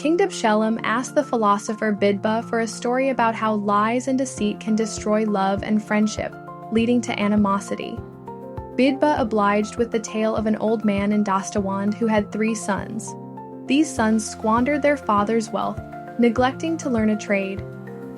King Dabschelim asked the philosopher Bidba for a story about how lies and deceit can destroy love and friendship, leading to animosity. Bidba obliged with the tale of an old man in Dashtawand who had 3 sons. These sons squandered their father's wealth, neglecting to learn a trade.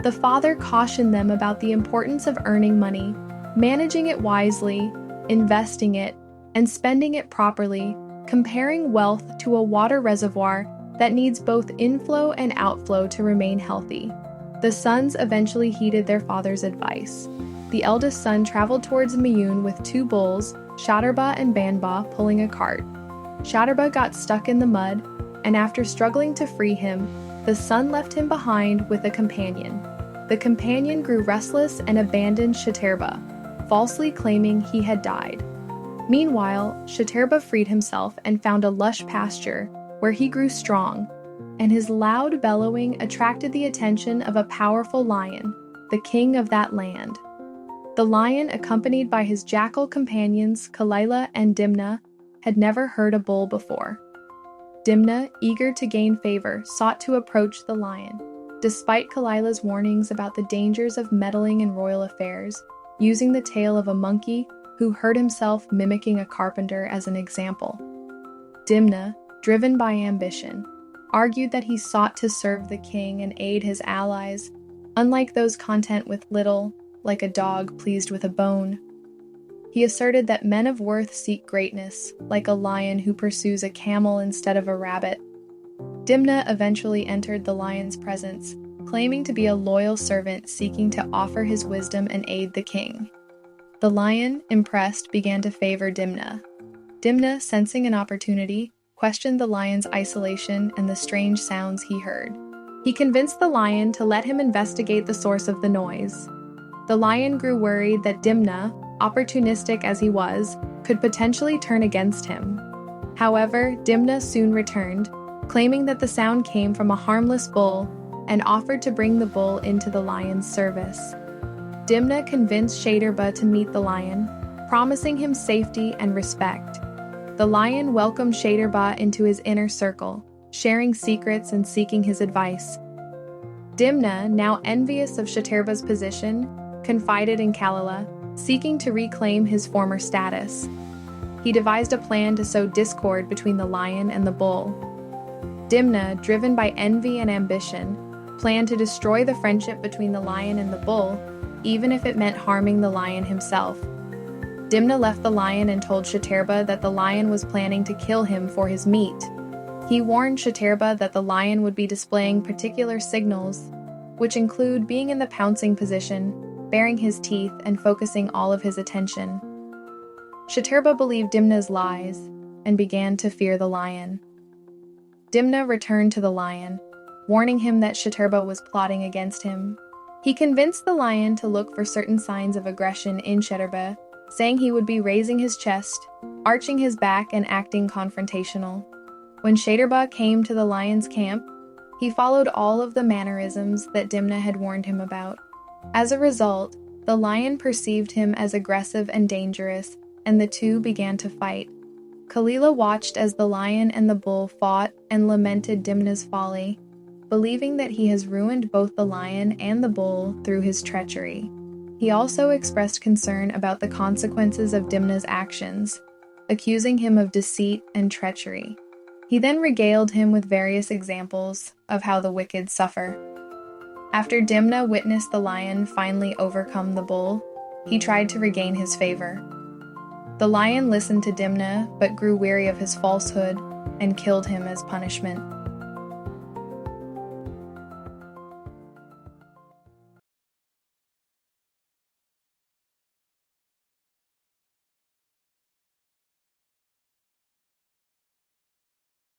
The father cautioned them about the importance of earning money, managing it wisely, investing it, and spending it properly, comparing wealth to a water reservoir that needs both inflow and outflow to remain healthy. The sons eventually heeded their father's advice. The eldest son traveled towards Mayun with 2 bulls, Shatterba and Banba, pulling a cart. Shatterba got stuck in the mud, and after struggling to free him, the son left him behind with a companion. The companion grew restless and abandoned Shatterba, falsely claiming he had died. Meanwhile, Shatterba freed himself and found a lush pasture where he grew strong, and his loud bellowing attracted the attention of a powerful lion, the king of that land. The lion, accompanied by his jackal companions Kalila and Dimna, had never heard a bull before. Dimna, eager to gain favor, sought to approach the lion, despite Kalila's warnings about the dangers of meddling in royal affairs, using the tale of a monkey who hurt himself mimicking a carpenter as an example. Dimna, driven by ambition, argued that he sought to serve the king and aid his allies, unlike those content with little, like a dog pleased with a bone. He asserted that men of worth seek greatness, like a lion who pursues a camel instead of a rabbit. Dimna eventually entered the lion's presence, claiming to be a loyal servant seeking to offer his wisdom and aid the king. The lion, impressed, began to favor Dimna. Dimna, sensing an opportunity, questioned the lion's isolation and the strange sounds he heard. He convinced the lion to let him investigate the source of the noise. The lion grew worried that Dimna, opportunistic as he was, could potentially turn against him. However, Dimna soon returned, claiming that the sound came from a harmless bull, and offered to bring the bull into the lion's service. Dimna convinced Shatterba to meet the lion, promising him safety and respect. The lion welcomed Shatterba into his inner circle, sharing secrets and seeking his advice. Dimna, now envious of Shatterba's position, confided in Kalila, seeking to reclaim his former status. He devised a plan to sow discord between the lion and the bull. Dimna, driven by envy and ambition, planned to destroy the friendship between the lion and the bull, even if it meant harming the lion himself. Dimna left the lion and told Shatterba that the lion was planning to kill him for his meat. He warned Shatterba that the lion would be displaying particular signals, which include being in the pouncing position, baring his teeth, and focusing all of his attention. Shatterba believed Dimna's lies and began to fear the lion. Dimna returned to the lion, warning him that Shatterba was plotting against him. He convinced the lion to look for certain signs of aggression in Shatterba, saying he would be raising his chest, arching his back, and acting confrontational. When Shatterba came to the lion's camp, he followed all of the mannerisms that Dimna had warned him about. As a result, the lion perceived him as aggressive and dangerous, and the two began to fight. Kalila watched as the lion and the bull fought and lamented Dimna's folly, believing that he has ruined both the lion and the bull through his treachery. He also expressed concern about the consequences of Dimna's actions, accusing him of deceit and treachery. He then regaled him with various examples of how the wicked suffer. After Dimna witnessed the lion finally overcome the bull, he tried to regain his favor. The lion listened to Dimna but grew weary of his falsehood and killed him as punishment.